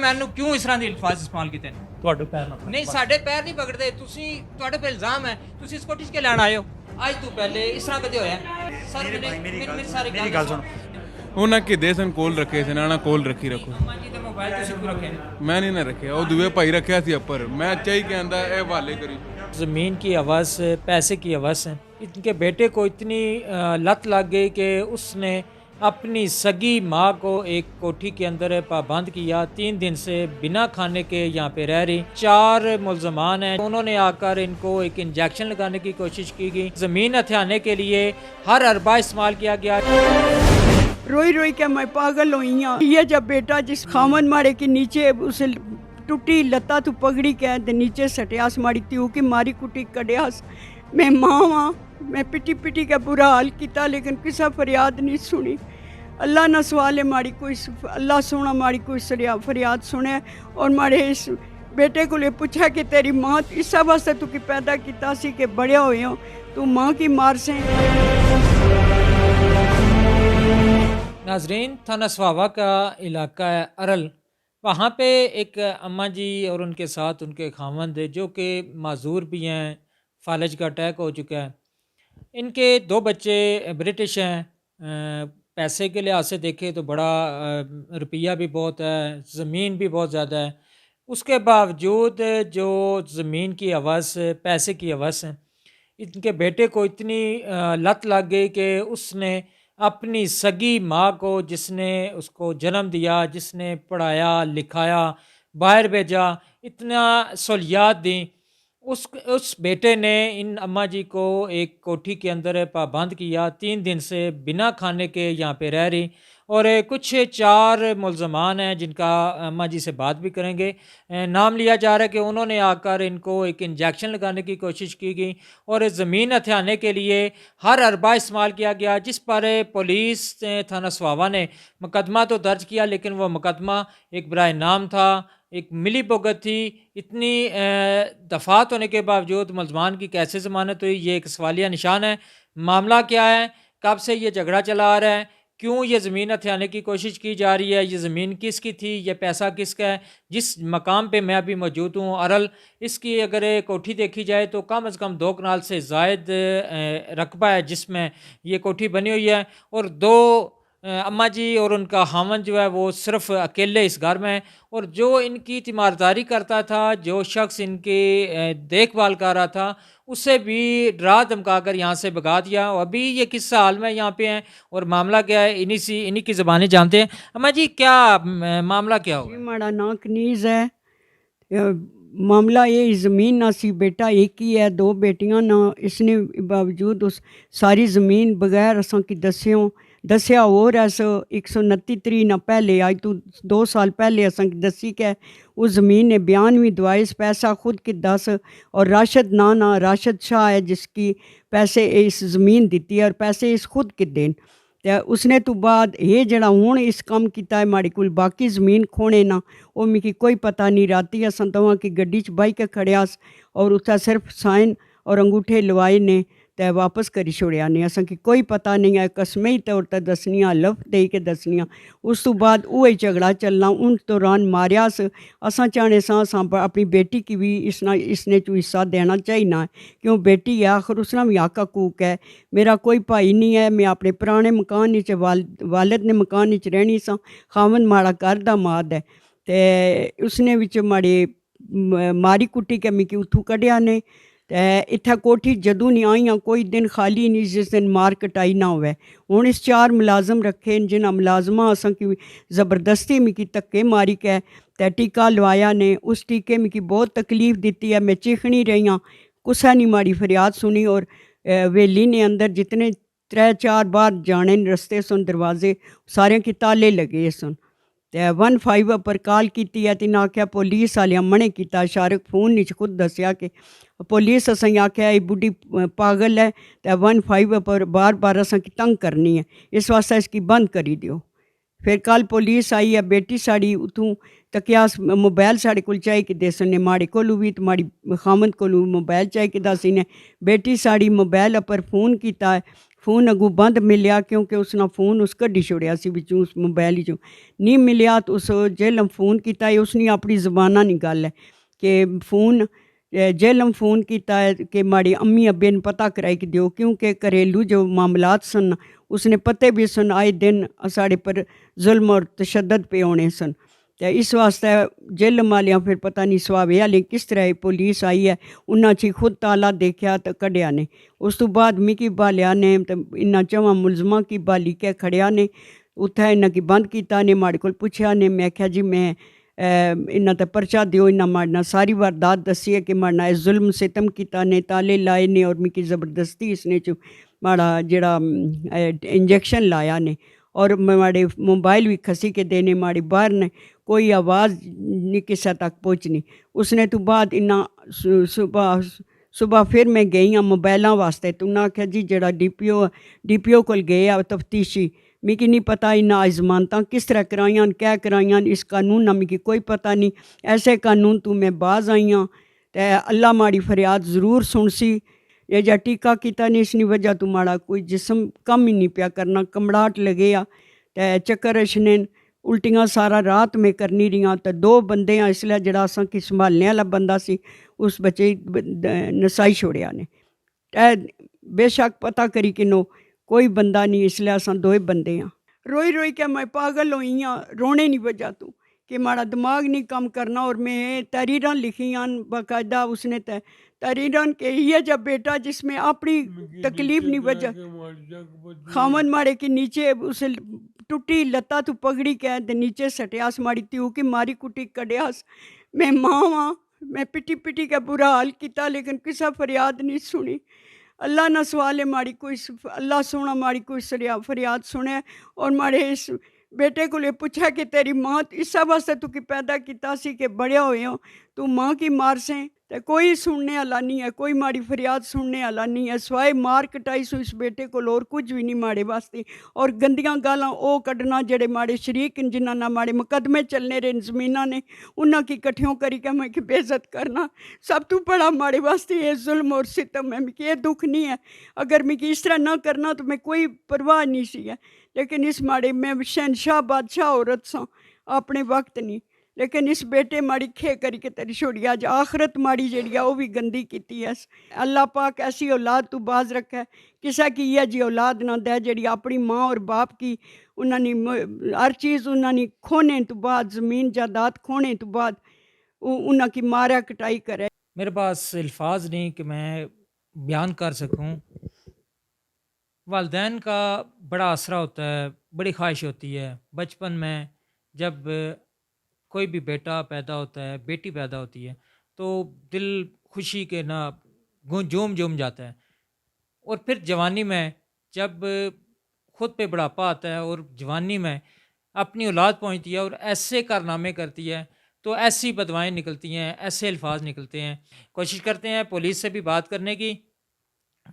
ਮੈਨੂੰ ਕਿਉਂ ਇਸ ਤਰ੍ਹਾਂ ਦੇ ਅਲਫਾਜ਼ ਇਸਤੇਮਾਲ ਕੀਤੇ ਨੇ? ਤੁਹਾਡੇ ਪੈਰ ਨਾਲ ਨਹੀਂ, ਸਾਡੇ ਪੈਰ ਨਹੀਂ ਪਕੜਦੇ। ਤੁਸੀਂ, ਤੁਹਾਡੇ ਤੇ ਇਲਜ਼ਾਮ ਹੈ, ਤੁਸੀਂ ਇਸ ਕੋਠੀ 'ਚ ਕਿ ਲੈਣ ਆਏ ਹੋ? ਅੱਜ ਤੋਂ ਪਹਿਲੇ ਇਸ ਤਰ੍ਹਾਂ ਕਦੇ ਹੋਇਆ? ਸਰ ਮੇਰੀ ਗੱਲ ਸੁਣ। ਉਹਨਾਂ ਕਿਦੇ ਸਨ ਕੋਲ ਰੱਖੇ ਸੀ ਨਾ ਕੋਲ ਰੱਖੀ ਰੱਖੋ। ਅੰਮਾ ਜੀ ਦੇ ਮੋਬਾਈਲ ਤੁਸੀਂ ਕਿਉਂ ਰੱਖੇ ਨੇ? ਮੈਂ ਨਹੀਂ ਨਾ ਰੱਖਿਆ, ਉਹ ਦੂਏ ਭਾਈ ਰੱਖਿਆ ਸੀ ਉੱਪਰ। ਮੈਂ ਚਾਹੀ ਕਹਿੰਦਾ ਇਹ ਹਵਾਲੇ ਕਰੀ। ज़मीन की हवस, पैसे की हवस है। इनके बेटे को इतनी लत लग गई कि उसने अपनी सगी माँ को एक कोठी के अंदर पाबंद किया। 3 दिन से बिना खाने के यहाँ पे रह रही। 4 मुलजमान हैं, उन्होंने आकर इनको एक इंजेक्शन लगाने की कोशिश की गई। ज़मीन हथियाने के लिए हर अरबा इस्तेमाल किया गया। रोई रोई के मैं पागल हुई हूँ। ये जब बेटा जिस खामन मारे के नीचे उसे टुटी लत्ता तू पगड़ी के ते नीचे सटियास मारी त्यू की मारी कुटी कड़ियास। मैं माँ हाँ, मैं पिटी पिटी के बुरा हाल किया लेकिन किसी फरियाद नहीं सुनी। अल्लाह ना सवाल है मारी कोई, अल्लाह सोना मारी कोई फरियाद सुने। और मारे इस बेटे को ले पूछा कि तेरी माँ इस वास्ते तू की पैदा किया सी कि बड़े हुए हो तू माँ की मार से। नाजरीन, थाना स्वावा का इलाका है अरल। वहाँ पे एक अम्मा जी और उनके साथ उनके खामंद जो कि माजूर भी हैं, फालज का अटैक हो चुका है। इनके 2 बच्चे ब्रिटिश हैं। पैसे के लिहाज से देखें तो बड़ा रुपया भी बहुत है, ज़मीन भी बहुत ज़्यादा है। उसके बावजूद जो ज़मीन की हवस, पैसे की हवस है, इनके बेटे को इतनी लत लग गई कि उसने अपनी सगी माँ को, जिसने उसको जन्म दिया, जिसने पढ़ाया लिखाया, बाहर भेजा, इतना सहूलियात दी, उस बेटे ने इन अम्मा जी को एक कोठी के अंदर पाबंद किया। 3 दिन से बिना खाने के यहाँ पे रह रही। और कुछ 4 मुलजमान हैं जिनका अम्मा जी से बात भी करेंगे। नाम लिया जा रहा है कि उन्होंने आकर इनको एक इंजेक्शन लगाने की कोशिश की गई और ज़मीन हथियाने के लिए हर अरबा इस्तेमाल किया गया, जिस पर पुलिस थाना स्वावा ने मुकदमा तो दर्ज किया, लेकिन वो मुकदमा एक बराए नाम था, एक मिली भगत थी। इतनी दफात होने के बावजूद मुलजमान की कैसे ज़मानत हुई, ये एक सवालिया निशान है। मामला क्या है, कब से ये झगड़ा चला आ रहा है, क्यों ये ज़मीन हथियाने की कोशिश की जा रही है, ये ज़मीन किसकी थी, ये पैसा किसका है? जिस मकाम पे मैं अभी मौजूद हूँ अरल, इसकी अगर कोठी देखी जाए तो कम से कम 2 कनाल से ज़ायद रकबा है जिसमें ये कोठी बनी हुई है। और 2 अम्मा जी और उनका हामन जो है वो सिर्फ अकेले इस घर में है। और जो इनकी तीमारदारी करता था, जो शख्स इनकी देखभाल कर रहा था, उसे भी डरा धमका कर यहाँ से भगा दिया। और अभी ये किस हाल में यहाँ पे हैं और मामला क्या है, इन्हीं की ज़बानी जानते हैं। अम्मा जी, क्या मामला क्या होगा? माड़ा नाक नीज है। मामला ये ज़मीन ना सी, बेटा एक ही है, 2 बेटियां ना। इसने बावजूद उस सारी ज़मीन बगैर असा की दस्या और ऐसा 129 तरी ना पहले आज तो 2 साल पहले असा की दसी के उस ज़मीन ने बयान भी दवाए। इस पैसा खुद की 10 और राशद ना राशद शाह है जिसकी पैसे इस ज़मीन दी है और पैसे इस खुद के देन। तो उसने तो बाद ये जड़ा हूँ इस काम किया है माड़ी कोल बाकी ज़मीन खोने ना, वो मिकी कोई पता नहीं। राती असां तवां की गड्डी च बाई के खड़ियास और उत्थे सिर्फ साइन और अंगूठे लवाए ने ते वापस करी छोड़िया ने। असां की कोई पता नहीं है, कसमई तौर पर दसनियाँ, लफ दे के दसनियाँ। उस तो बाद वो झगड़ा चलना, उन दौरान मारियास। असां चाहने असां अपनी बेटी की भी इसने चो हिस्सा देना चाहिए ना, क्यों बेटी है आखिर उसना भी हक हकूक है। मेरा कोई भाई नहीं है, मैं अपने पुराने मकान वालिद ने मकान रहनी सा। खामन माड़ा घर दा माद है ते उसने विच मारी कुटी के मिकी उथू कढ़िया ने। ते इत्थे कोठी जदों नहीं आईयां कोई दिन खाली नहीं जिस दिन मार कटाई ना होवे। हुण इस 4 मुलाजम रखे जिन्हां मुलाजमां असां की ज़बरदस्ती मिकी धक्के मारी के ते टीका लवाया ने। उस टीके मिकी बहुत तकलीफ़ दी है, मैं चीखनी रही हाँ, कुसा नहीं माड़ी फरियाद सुनी। और वेली ने अंदर जितने 3-4 बार जाने रस्ते सुन दरवाजे सारे की ताले लगे सुन। ते 15 पर कॉल की है तिन्हें आख्या पुलिस वाले मने किया। शारक फोन नहीं खुद दसिया कि पुलिस असें आख्या ये बुढ़ी पागल है तो 15 पर बार बार असें तंग करनी है, इस वास्ते इसकी बंद करी दियो। फिर कल पुलिस आई है, बेटी साड़ी उतों तकिया मोबाइल साढ़े को चाहिए कि दसन ने माड़े को भी तो माड़ी खामद को मोबाइल चाहिए कि दस ने बेटी साड़ी मोबाइल पर फोन किया है। ਫੋਨ ਅੱਗੋਂ ਬੰਦ ਮਿਲਿਆ ਕਿਉਂਕਿ ਉਸ ਨਾਲ ਫੋਨ ਉਸ ਕੱਢੀ ਛੋੜਿਆ ਸੀ ਵਿੱਚੋਂ ਉਸ ਮੋਬਾਈਲ 'ਚੋਂ ਨਹੀਂ ਮਿਲਿਆ ਤਾਂ ਉਸ ਜੇਲਮ ਫੋਨ ਕੀਤਾ ਹੈ ਉਸਨੇ ਆਪਣੀ ਜ਼ਬਾਨਾਂ ਨਹੀਂ ਗੱਲ ਹੈ ਕਿ ਫੋਨ जेलम फ़ोन किया है कि माड़ी अम्मी अब्बे ने पता कराई कि दियो क्योंकि घरेलू जो मामलात सन उसने पते भी सन आए दिन साढ़े पर जुल्म और तशद्दद पे होने सन तो इस वास्ते जेलम वालियां फिर पता नहीं सुभावे हाले किस तरह पुलिस आई है उन्हां ची खुद ताला देखा तो कढ़िया ने उस तो बाद मिकी बालिया ने तो इन्हां चवां मुलजमां की बाली के खड़िया ने उत्थे इन्हां की बंद किया ने माड़े कोल पुछया ने मैं आख्या जी मैं इन्ना तो परचा दियो इन्ना मारना सारी वारदात दसी है कि मारना जुल्म सितम किया ने ताले लाए ने और मिकी ज़बरदस्ती इसने चो माड़ा जड़ा इंजेक्शन लाया ने और माड़े मोबाइल भी खसी के देने माड़ी बाहर ने कोई आवाज़ नहीं किसा तक पहुँचनी उसने तो बाद इन्ना सुबह फिर मैं गई हाँ मोबाइलों वास्ते तो उन्हें आख्या जी जड़ा DPO को गए आ तफ्तीशी मिगी नहीं पता इन्ना ज़मानतां किस तरह कराइयां क्या कराइयां इस कानून ना मिगी कोई पता नहीं ऐसे कानून तो मैं बाज आई हाँ ते अल्लाह माड़ी फरियाद ज़रूर सुनसी ये जा टीका किता नहीं इसनी वजह तो माड़ा कोई जिस्म कम ही नहीं पिया करना कमड़ाहट लगे आ ते चक्कर अशने उल्टियां सारा रात में करनी रही तो 2 बंदे हैं इसलिए जड़ा असां की संभालने वाला बंदा सी उस बच्चे नसाई छोड़िया ने बेशक पता करी किनो कोई बंदा नहीं इसलिए असां 2 बंदे हैं रोई रोई के मैं पागल हुई हाँ रोने नहीं वजह तो कि माड़ा दिमाग नहीं काम करना और मैं तहरीरां लिखी हैं बाकायदा उसने तहरीरां के ये जब बेटा जिसमें अपनी तकलीफ नहीं वजह खामन मारे के नीचे उस टुटी लत्ता तो पगड़ी के नीचे सटियास माड़ी त्यू की मारी कुटी कड़ियास मैं माँ वहाँ मैं पिटी पिटी का बुरा हाल किया लेकिन किसा फरियाद नहीं सुनी अल्लाह ना सवाल है माड़ी कोई अल्लाह सोना माड़ी कोई फरियाद सुने और मारे इस बेटे को ले पूछा कि तेरी माँ इस वास्ते तू की पैदा किया सी कि बड़े होए हो तू माँ की मार से तो कोई सुनने वाला नहीं है कोई माड़ी फरियाद सुनने वाला नहीं है सवाए मार कटाई सो इस बेटे को और कुछ भी नहीं माड़े वास्ते और गंदियां गालां ओ कढ़ना जेड़े माड़े शरीक जिन्हां ना माड़े मुकदमे चलने रहे जमीना ने उन्हां की कट्ठियों करी के मैं बेइज्जत करना सब तो बड़ा माड़े वास्ते ये जुल्म और सितम है मिकी ये दुख नहीं है अगर मिकी इस तरह ना करना तो मैं कोई परवाह नहीं सी है लेकिन इस माड़े मैं शहनशाह बादशाह औरत सा अपने वक्त नहीं लेकिन इस बेटे माड़ी खे करी के तेरी छोड़ी अज आखरत माड़ी जड़ी वो भी गंदी की है अल्लाह पाक ऐसी औलाद तू बाज रखे किसी की यह जी औलाद ना दे जड़ी अपनी माँ और बाप की उन्होंने हर चीज़ उन्होंने खोने तो बाद ज़मीन जायदाद खोने तो बाद उन्होंने की मारा कटाई करे। मेरे पास अल्फाज नहीं कि मैं बयान कर सकूं। वालदैन का बड़ा आसरा होता है, बड़ी ख्वाहिश होती है बचपन में जब कोई भी बेटा पैदा होता है बेटी पैदा होती है तो दिल खुशी के ना झूम जाता है और फिर जवानी में जब खुद पे बुढ़ापा आता है और जवानी में अपनी औलाद पहुंचती है और ऐसे कारनामे करती है तो ऐसी बदवाएं निकलती हैं, ऐसे अल्फाज निकलते हैं। कोशिश करते हैं पुलिस से भी बात करने की,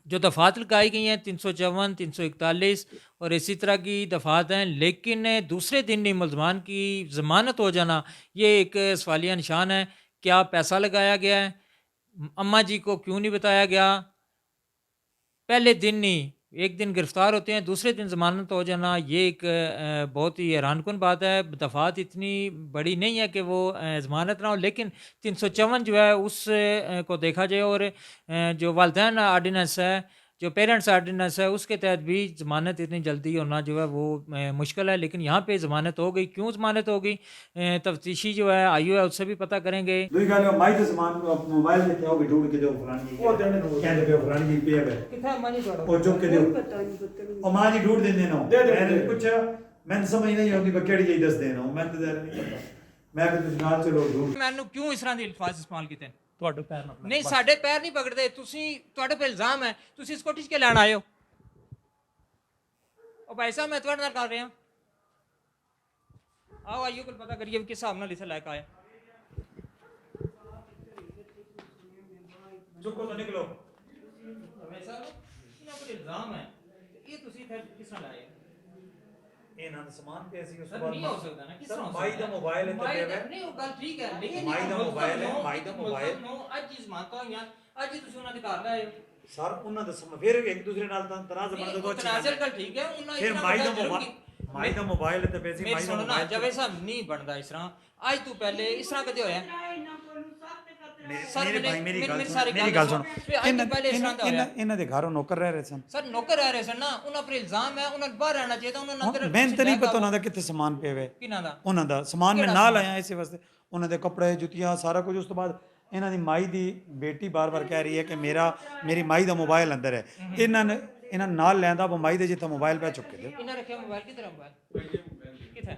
जो दफ़ात लगाई गई हैं 354, 341 और इसी तरह की दफ़ात हैं, लेकिन दूसरे दिन ही मुलजमान की ज़मानत हो जाना ये एक सवालिया निशान है। क्या पैसा लगाया गया है? अम्मा जी को क्यों नहीं बताया गया? पहले दिन ही एक दिन गिरफ़्तार होते हैं, दूसरे दिन ज़मानत हो जाना ये एक बहुत ही हैरानकुन बात है। दफ़ात इतनी बड़ी नहीं है कि वो ज़मानत ना हो, लेकिन 354 जो है उस को देखा जाए और जो वालिदैन आर्डिनेंस है, जो पेरेंट्स आर्डिनेंस है, उसके तहत भी ज़मानत इतनी जल्दी होना जो है वो मुश्किल है। लेकिन यहाँ पे ज़मानत हो गई। क्यों ज़मानत हो गई? तफ्तीशी जो है आयु है उससे भी पता करेंगे। मोबाइल में क्या होगी ढूंढ के दो फलानी वो कहते पे फलानी पे है कितना मनी जोड़ो वो चुप के दो और मां जी ढूंढ देने ना मैंने पूछा मैंने समझ नहीं आती बकेड़ी जी दस देना मैं तो नहीं पता मैं कि तुम नाल चलो ढूंढ मैंने क्यों इस तरह ਦੇ ਅਲਫਾਜ਼ ਇਸਤੇਮਾਲ ਕੀਤੇ ਨੇ? ਤੁਹਾਡੇ ਪੈਰ ਨਾਲ ਨਹੀਂ ਸਾਡੇ ਪੈਰ ਨਹੀਂ ਪਕੜਦੇ, ਤੁਸੀਂ ਤੁਹਾਡੇ ਤੇ ਇਲਜ਼ਾਮ ਹੈ, ਤੁਸੀਂ ਸਕੌਟਿਸ਼ ਕੇ ਲੈਣ ਆਏ ਹੋ। ਉਹ ਭਾਈ ਸਾਹਿਬ ਮੈਂ ਤੁਹਾਡੇ ਨਾਲ ਕਰ ਰਿਹਾ, ਆਓ ਆਈਓ ਕੋਲ ਪਤਾ ਕਰੀਏ ਕਿਸ ਹਿਸਾਬ ਨਾਲ ਇਸੇ ਲਾਇਕ ਆਇਆ। चुप तो निकलो भाई साहब ਇਹਨਾਂ ਕੋਲ ਇਲਜ਼ਾਮ ਹੈ, ਇਹ ਤੁਸੀਂ ਫਿਰ ਕਿਸ ਤਰ੍ਹਾਂ ਲਾਏ? ਇਹ ਨਾ ਸਮਾਨ ਤੇ ਅਸੀਂ ਉਸ ਸਰ ਬਾਅਦ ਨਹੀਂ ਹੋ ਸਕਦਾ ਨਾ, ਕਿਸ ਤਰ੍ਹਾਂ ਮਾਈ ਦਾ ਮੋਬਾਈਲ ਹੈ ਮਾਈ ਤੇ ਦਾ ਨਹੀਂ, ਉਹ ਗੱਲ ਠੀਕ ਹੈ, ਲੇਕਿਨ ਮਾਈ ਦਾ ਮੋਬਾਈਲ ਹੈ, ਮਾਈ ਦਾ ਮੋਬਾਈਲ ਅੱਜ ਹੀ ਜ਼ਮਾਨਤਾਂ ਹੋਈਆਂ, ਅੱਜ ਹੀ ਤੁਸੀਂ ਉਹਨਾਂ ਦੇ ਘਰ ਲੈ ਆਏ ਹੋ। ਸਰ ਉਹਨਾਂ ਦਾ ਫਿਰ ਇੱਕ ਦੂਸਰੇ ਨਾਲ ਤਨਾਜ਼ਾ ਬਣਦਾ ਤਾਂ ਅੱਛੀ ਤਨਾਜ਼ਰ ਗੱਲ ਠੀਕ ਹੈ ਉਹਨਾਂ ਫਿਰ ਮਾਈ ਦਾ ਮੋਬਾਈਲ ਤੇ ਪੈਸੇ ਮੇਰੀ ਸੁਣੋ ਨਾ ਜਵੇ ਸਾਹਿਬ ਨਹੀਂ ਬਣਦਾ ਇਸ ਤਰ੍ਹਾਂ ਅੱਜ ਤੋਂ ਪਹਿਲੇ ਇਸ ਤਰ੍ਹਾਂ ਕਦੇ ਹੋਇਆ ਮੇਰੇ ਭਾਈ ਮੇਰੀ ਗੱਲ ਸੁਣ ਇਹਨਾਂ ਦੇ ਘਰੋਂ ਨੌਕਰ ਰਹਿ ਰਹੇ ਸਨ ਸਰ ਨੌਕਰ ਰਹਿ ਰਹੇ ਸਨ ਨਾ ਉਹਨਾਂ ਪਰ ਇਲਜ਼ਾਮ ਹੈ ਉਹਨਾਂ ਨੂੰ ਬਾਹਰ ਰਹਿਣਾ ਚਾਹੀਦਾ ਉਹਨਾਂ ਨੂੰ ਅੰਦਰ ਮੈਨੂੰ ਤਾਂ ਨਹੀਂ ਪਤਾ ਉਹਨਾਂ ਦਾ ਕਿੱਥੇ ਸਮਾਨ ਪਿਆ ਹੋਇਆ ਕਿਹਨਾਂ ਦਾ ਉਹਨਾਂ ਦਾ ਸਮਾਨ ਮੈਂ ਨਾਲ ਆਇਆ ਇਸੇ ਵਾਸਤੇ ਉਹਨਾਂ ਦੇ ਕੱਪੜੇ ਜੁੱਤੀਆਂ ਸਾਰਾ ਕੁਝ ਉਸ ਤੋਂ ਬਾਅਦ ਇਹਨਾਂ ਦੀ ਮਾਈ ਦੀ ਬੇਟੀ ਬਾਰ-ਬਾਰ ਕਹਿ ਰਹੀ ਹੈ ਕਿ ਮੇਰੀ ਮਾਈ ਦਾ ਮੋਬਾਈਲ ਅੰਦਰ ਹੈ ਇਹਨਾਂ ਨਾਲ ਲੈਂਦਾ ਉਹ ਮਾਈ ਦੇ ਜਿੱਥੇ ਮੋਬਾਈਲ ਪੈ ਚੁੱਕੇ ਦੇ ਇਹਨਾਂ ਰੱਖਿਆ ਮੋਬਾਈਲ ਕਿਧਰ ਮੋਬਾਈਲ ਕਿੱਥੇ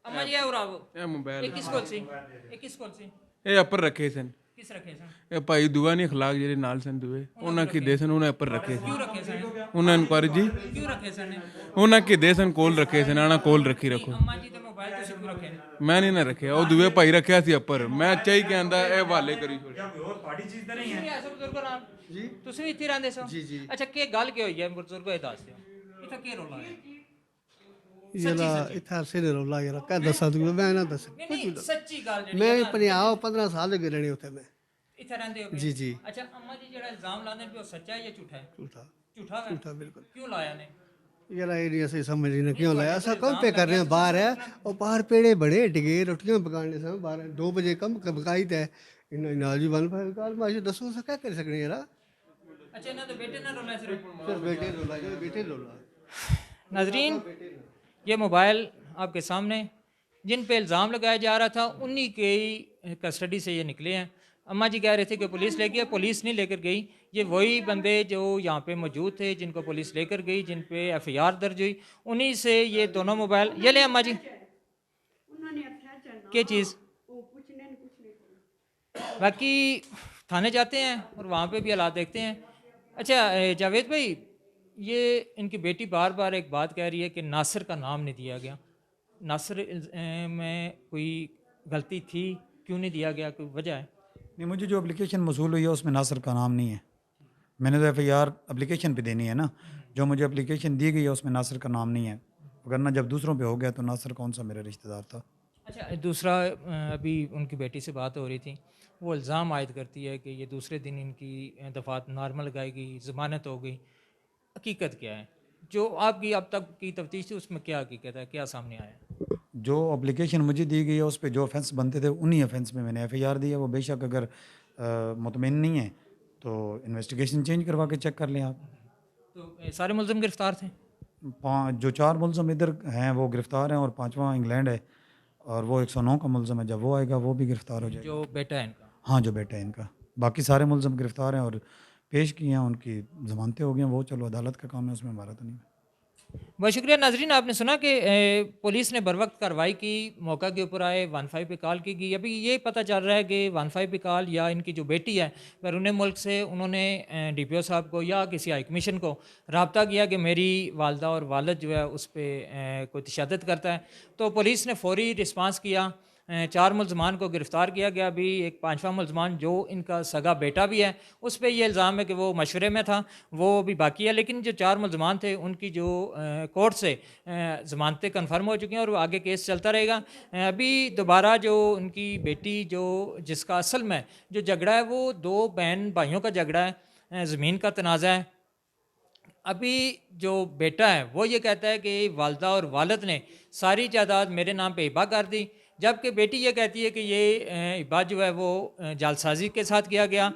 ਅੰਮਾ ਜੀ ਆਓ ਇਹ ਮੋਬਾਈਲ ਇਹ ਕਿਸ ਕੋਲ ਸੀ ਇਹ ਕਿਸ ਕੋਲ ਸੀ ਇਹ ਉੱਪਰ ਰੱਖੇ ਸਨ ਕਿਸ ਰੱਖੇ ਸਨ ਇਹ ਭਾਈ ਦੁਆ ਨਹੀਂ ਅਖਲਾਕ ਜਿਹੜੇ ਨਾਲ ਸਨ ਦੁਏ ਉਹਨਾਂ ਕੀ ਦੇ ਸਨ ਉਹਨਾਂ ਉੱਪਰ ਰੱਖੇ ਕਿਉਂ ਸਨ ਰੱਖੇ ਸਨ ਉਹਨਾਂ ਇਨਕੁਆਰੀ ਜੀ ਕਿਉਂ ਰੱਖੇ ਸਨ ਉਹਨਾਂ ਕੀ ਦੇ ਸਨ ਕੋਲ ਰੱਖੇ ਸਨ ਆਣਾ ਕੋਲ ਰੱਖੀ ਰੱਖੋ ਅੰਮਾ ਜੀ ਦੇ ਮੋਬਾਈਲ ਤੁਸੀਂ ਕਿਉਂ ਰੱਖੇ ਮੈਂ ਨਹੀਂ ਨਾ ਰੱਖਿਆ ਉਹ ਦੁਏ ਭਾਈ ਰੱਖਿਆ ਸੀ ਉੱਪਰ ਮੈਂ ਚਾਹੀ ਕਹਿੰਦਾ ਇਹ ਹਵਾਲੇ ਕਰੀ ਛੋੜ ਹੋਰ ਪਾਰਟੀ ਚੀਜ਼ ਤਾਂ ਨਹੀਂ ਹੈ ਤੁਸੀਂ ਐਸੇ ਬਜ਼ੁਰਗਾਂ ਨਾਲ ਜੀ ਤੁਸੀਂ ਵੀ ਇੱਥੇ ਰਹਿੰਦੇ ਸੋ ਜੀ ਅੱਛਾ ਕੀ ਗੱਲ ਕੀ ਹੋਈ ਹੈ ਬਜ਼ੁਰਗੋ ਇਹ ਦੱਸ ਦਿਓ ਇੱਥੇ ਕੀ ਰੋਲਾ ਹੈ ਜਿਹੜਾ ਇੱਥੇ ਅਰਸੇ ਨੇ ਰੌਲਾ ਯਾਰ ਕਹਿ ਦੱਸਾਂ ਤੂੰ ਮੈਂ ਨਾ ਦੱਸ ਨਹੀਂ ਸੱਚੀ ਗੱਲ ਜਿਹੜੀ ਮੈਂ 15 ਸਾਲ ਦੇ ਰਹਿਣੇ ਉੱਥੇ ਮੈਂ ਇੱਥੇ ਰਹਿੰਦੇ ਹੋ ਜੀ ਜੀ ਅੱਛਾ ਅੰਮਾ ਜੀ ਜਿਹੜਾ ਇਲਜ਼ਾਮ ਲਾਉਂਦੇ ਨੇ ਉਹ ਸੱਚਾ ਹੈ ਜਾਂ ਝੂਠਾ ਹੈ ਝੂਠਾ ਝੂਠਾ ਹੈ ਝੂਠਾ ਬਿਲਕੁਲ ਕਿਉਂ ਲਾਇਆ ਨੇ ਯਾਰ ਇਹ ਨਹੀਂ ਅਸੀਂ ਸਮਝ ਨਹੀਂ ਕਿਉਂ ਲਾਇਆ ਅਸਾਂ ਕੰਮ ਪੇ ਕਰ ਰਹੇ ਹਾਂ ਬਾਹਰ ਹੈ ਉਹ ਬਾਹਰ ਪੇੜੇ ਬੜੇ ਡਿਗੇ ਰੋਟੀਆਂ ਪਕਾਣੇ ਸਾਂ ਬਾਹਰ 2 ਵਜੇ ਕੰਮ ਬਕਾਈ ਤੇ ਇਹਨਾਂ ਨਾਲ ਜੀ ਬਣ ਪਾਏ ਕੱਲ ਮਾਸ਼ੀ ਦੱਸੋ ਅਸਾਂ ਕੀ ਕਰ ਸਕਦੇ ਯਾਰ अच्छा इन्होंने बेटे ना रोना सिर्फ ਫਿਰ ਬੇਟੇ ਰੋਲਾ नाजरीन ये मोबाइल आपके सामने जिन पे इल्ज़ाम लगाया जा रहा था उन्हीं के ही कस्टडी से ये निकले हैं अम्मा जी कह रहे थे कि पुलिस ले गई पुलिस नहीं लेकर गई ये वही बंदे जो यहाँ पे मौजूद थे जिनको पुलिस लेकर गई जिन पे FIR दर्ज हुई उन्हीं से ये दोनों मोबाइल ये ले अम्मा जी क्या चीज़ बाकी थाने जाते हैं और वहाँ पे भी हालात देखते हैं अच्छा जावेद भाई ये इनकी बेटी बार बार एक बात कह रही है कि नासिर का नाम नहीं दिया गया नासिर में कोई गलती थी क्यों नहीं दिया गया कोई वजह है नहीं मुझे जो एप्लीकेशन मौसूल हुई है उसमें नासिर का नाम नहीं है मैंने तो FIR एप्लीकेशन पे देनी है ना जो मुझे एप्लीकेशन दी गई है उसमें नासिर का नाम नहीं है वरना जब दूसरों पे हो गया तो नासिर कौन सा मेरा रिश्तेदार था अच्छा दूसरा अभी उनकी बेटी से बात हो रही थी वो इल्ज़ाम आयद करती है कि ये दूसरे दिन इनकी दफ़ात नॉर्मल लगाई गई ज़मानत हो गई हकीकत क्या है जो आपकी अब तक की तफ्तीश थी उसमें क्या हकीकत है क्या सामने आया जो एप्लीकेशन मुझे दी गई है उस पर जो ऑफेंस बनते थे उन्हीं ऑफेंस में मैंने FIR दी है वो बेशक अगर मुतमिन नहीं है तो इन्वेस्टिगेशन चेंज करवा के चेक कर लें आप तो सारे मुलज़िम गिरफ़्तार थे जो 4 मुलज़िम इधर हैं वो गिरफ़्तार हैं और 5वां इंग्लैंड है और वो 109 का मुलज़िम है जब वो आएगा वो भी गिरफ़्तार हो जाएगा जो बेटा है इनका हाँ जो बेटा है इनका बाकी सारे मुलज़िम गिरफ़्तार हैं और पेश किए हैं उनकी ज़मानतें हो गई हैं वो चलो अदालत का काम है उसमें हमारा तो नहीं है बहुत शुक्रिया नाजरीन आपने सुना कि पुलिस ने बर वक्त कार्रवाई की मौका के ऊपर आए 15 पे कॉल की गई अभी ये पता चल रहा है कि 15 पे कॉल या इनकी जो बेटी है बैरून मुल्क से उन्होंने DPO साहब को या किसी हाई कमीशन को रब्ता किया कि मेरी वालदा और वालद जो है उस पर कोई तशद्दुद करता है तो पुलिस ने फौरी रिस्पांस किया 4 मुलजमान को गिरफ़्तार किया गया अभी एक 5वां मुलजमान जो इनका सगा बेटा भी है उस पर यह इल्ज़ाम है कि वो मशवरे में था वो भी बाकी है लेकिन जो 4 मुलजमान थे उनकी जो कोर्ट से ज़मानतें कन्फर्म हो चुकी हैं और वो आगे केस चलता रहेगा अभी दोबारा जो उनकी बेटी जो जिसका असल में जो झगड़ा है वो 2 बहन भाइयों का झगड़ा है ज़मीन का तनाज़ा है अभी जो बेटा है वो ये कहता है कि वालदा और वालद ने सारी जायदाद मेरे नाम पे हिबा कर दी जबकि बेटी ये कहती है कि ये हिबा जो है वो जालसाजी के साथ किया गया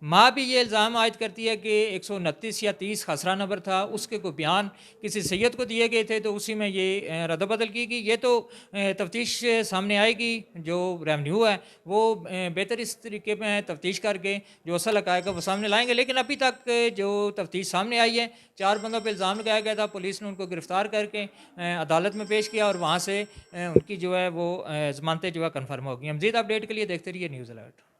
माँ भी ये इल्ज़ाम आयद करती है कि 129 या 30 खसरा नंबर था उसके कोई बयान किसी सैयद को दिए गए थे तो उसी में ये रद्द-बदल की गई ये तो तफ्तीश सामने आएगी जो रेवन्यू है वो बेहतर इस तरीके में तफ्तीश करके जो असल हक़ाइक़ है वो सामने लाएंगे लेकिन अभी तक जो तफ्तीश सामने आई है 4 बंदों पर इल्ज़ाम लगाया गया था पुलिस ने उनको गिरफ़्तार करके अदालत में पेश किया और वहाँ से उनकी जो है वो ज़मानतें जो है कन्फर्म हो गई मज़ीद अपडेट के लिए देखते रहिए न्यूज़ अलर्ट।